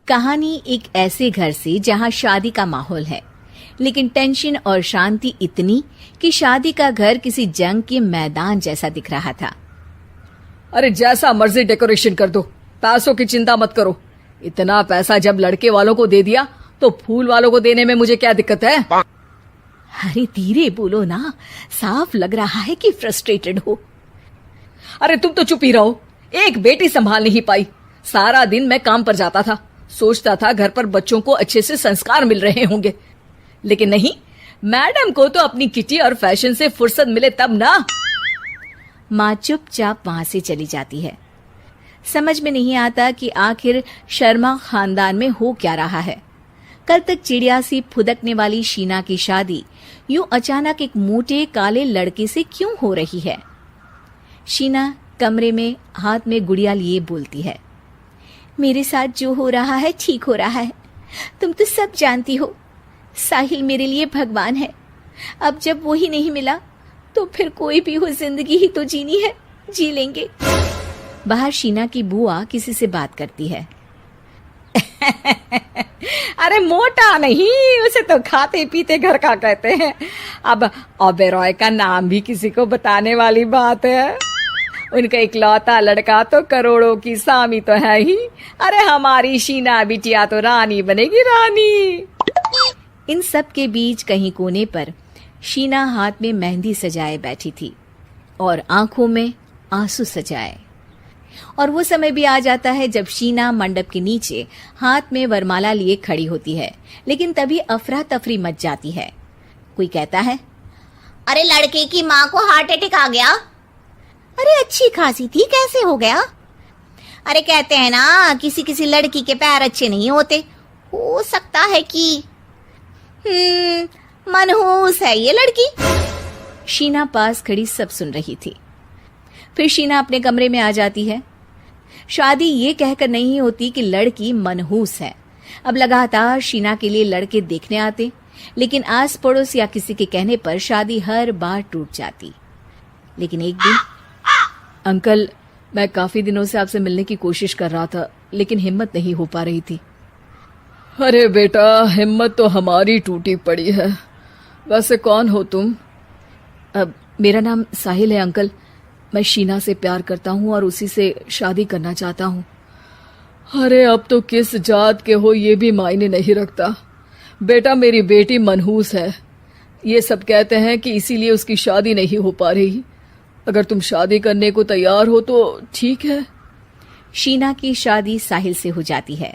कहानी एक ऐसे घर से जहां शादी का माहौल है, लेकिन टेंशन और शांति इतनी कि शादी का घर किसी जंग के मैदान जैसा दिख रहा था। अरे जैसा मर्जी डेकोरेशन कर दो, पैसों की चिंता मत करो। इतना पैसा जब लड़के वालों को दे दिया तो फूल वालों को देने में मुझे क्या दिक्कत है? अरे धीरे बोलो ना, साफ लग रहा है कि फ्रस्ट्रेटेड हो। अरे तुम तो चुप ही रहो। एक बेटी संभाल नहीं पाई। सारा दिन मैं काम पर जाता था, सोचता था घर पर बच्चों को अच्छे से संस्कार मिल रहे होंगे, लेकिन नहीं, मैडम को तो अपनी किटी और फैशन से फुर्सत मिले तब ना। माँ चुपचाप वहां से चली जाती है। समझ में नहीं आता कि आखिर शर्मा खानदान में हो क्या रहा है। कल तक चिड़िया सी फुदकने वाली शीना की शादी यूं अचानक एक मोटे काले लड़के से क्यों हो रही है? शीना कमरे में हाथ में गुड़िया लिए बोलती है, मेरे साथ जो हो रहा है ठीक हो रहा है। तुम तो सब जानती हो, साहिल मेरे लिए भगवान है। अब जब वो ही नहीं मिला तो फिर कोई भी हो, जिंदगी ही तो जीनी है, जी लेंगे। बाहर शीना की बुआ किसी से बात करती है। अरे मोटा नहीं, उसे तो खाते पीते घर का कहते हैं। अब ओबेरॉय का नाम भी किसी को बताने वाली बात है। उनका इकलौता लड़का तो करोड़ों की सामी तो है ही। अरे हमारी शीना बिटिया तो रानी बनेगी, रानी। इन सब के बीच कहीं कोने पर शीना हाथ में मेहंदी सजाए बैठी थी और आंखों में आंसू सजाए। और वो समय भी आ जाता है जब शीना मंडप के नीचे हाथ में वरमाला लिए खड़ी होती है, लेकिन तभी अफरा तफरी मच जाती है। कोई कहता है, अरे लड़के की माँ को हार्ट अटैक आ गया। अरे अच्छी खासी थी, कैसे हो गया? अरे कहते हैं ना, किसी किसी लड़की के पैर अच्छे नहीं होते, हो सकता है कि मनहूस है ये लड़की। शीना पास खड़ी सब सुन रही थी। फिर शीना अपने कमरे में आ जाती है। शादी ये कहकर नहीं होती कि लड़की मनहूस है। अब लगातार शीना के लिए लड़के देखने आते, लेकिन आस पड़ोस या किसी के कहने पर शादी हर बार टूट जाती। लेकिन एक दिन, अंकल, मैं काफी दिनों से आपसे मिलने की कोशिश कर रहा था, लेकिन हिम्मत नहीं हो पा रही थी। अरे बेटा, हिम्मत तो हमारी टूटी पड़ी है। वैसे कौन हो तुम? अब मेरा नाम साहिल है अंकल। मैं शीना से प्यार करता हूँ और उसी से शादी करना चाहता हूँ। अरे अब तो किस जात के हो ये भी मायने नहीं रखता। बेटा, मेरी बेटी मनहूस है। ये सब कहते हैं कि इसीलिए उसकी शादी नहीं हो पा रही। अगर तुम शादी करने को तैयार हो तो ठीक है। शीना की शादी साहिल से हो जाती है।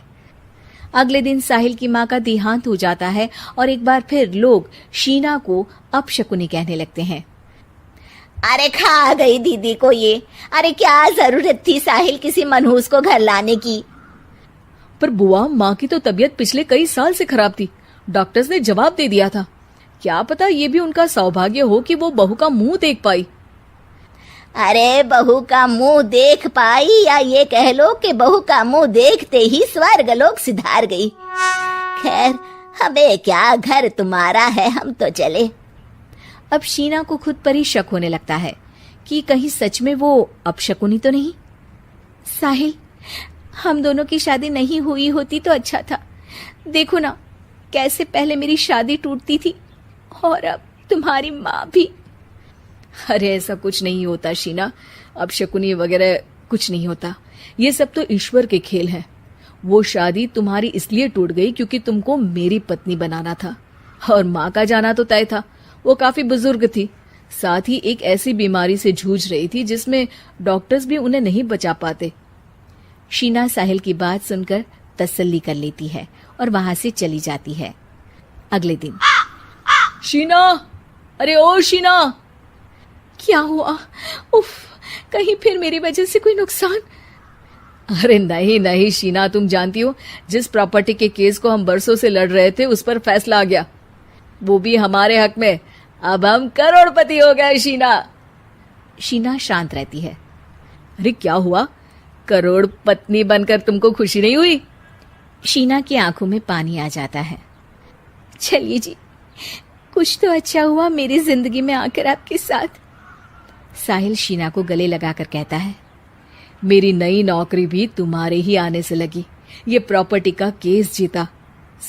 अगले दिन साहिल की माँ का देहांत हो जाता है और एक बार फिर लोग शीना को अपशकुनी कहने लगते हैं। अरे खा गई दीदी को ये। अरे क्या जरूरत थी साहिल किसी मनहूस को घर लाने की? पर बुआ, माँ की तो तबीयत पिछले कई साल से खराब थी। डॉक्टर्स ने जवाब दे दिया था। क्या पता ये भी उनका सौभाग्य हो कि वो बहू का मुंह देख पाई। अरे बहू का मुंह देख पाई, या ये कह लो कि बहू का मुंह देखते ही स्वर्ग लोक सिधार गई। खैर, हमें क्या, घर तुम्हारा है, हम तो चले। अब शीना को खुद पर ही शक होने लगता है कि कहीं सच में वो अपशकुनी तो नहीं। साहिल, हम दोनों की शादी नहीं हुई होती तो अच्छा था। देखो ना, कैसे पहले मेरी शादी टूटती थी और अब तुम्हारी माँ भी। अरे ऐसा कुछ नहीं होता शीना, अपशकुनी वगैरह कुछ नहीं होता। ये सब तो ईश्वर के खेल हैं। वो शादी तुम्हारी इसलिए टूट गई क्योंकि तुमको मेरी पत्नी बनाना था, और माँ का जाना तो तय था। वो काफी बुजुर्ग थी, साथ ही एक ऐसी बीमारी से जूझ रही थी जिसमें डॉक्टर्स भी उन्हें नहीं बचा पाते। शीना साहिल की बात सुनकर तसल्ली कर लेती है और वहां से चली जाती है। अगले दिन, शीना, अरे ओ शीना। क्या हुआ? उफ, कहीं फिर मेरी वजह से कोई नुकसान? अरे नहीं नहीं शीना, तुम जानती हो, जिस प्रॉपर्टी के केस को हम बरसों से लड़ रहे थे उस पर फैसला आ गया, वो भी हमारे हक में। अब हम करोड़पति हो गए शीना। शीना शांत रहती है। अरे क्या हुआ? करोड़ पत्नी बनकर तुमको खुशी नहीं हुई? शीना की आंखों में पानी आ जाता है। चलिए जी, कुछ तो अच्छा हुआ मेरी जिंदगी में आकर आपके साथ। साहिल शीना को गले लगाकर कहता है, मेरी नई नौकरी भी तुम्हारे ही आने से लगी। ये प्रॉपर्टी का केस जीता।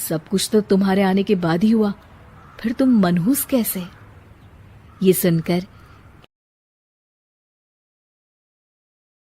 सब कुछ तो तुम्हारे आने के बाद ही हुआ, फिर तुम मनहूस कैसे? ये सुनकर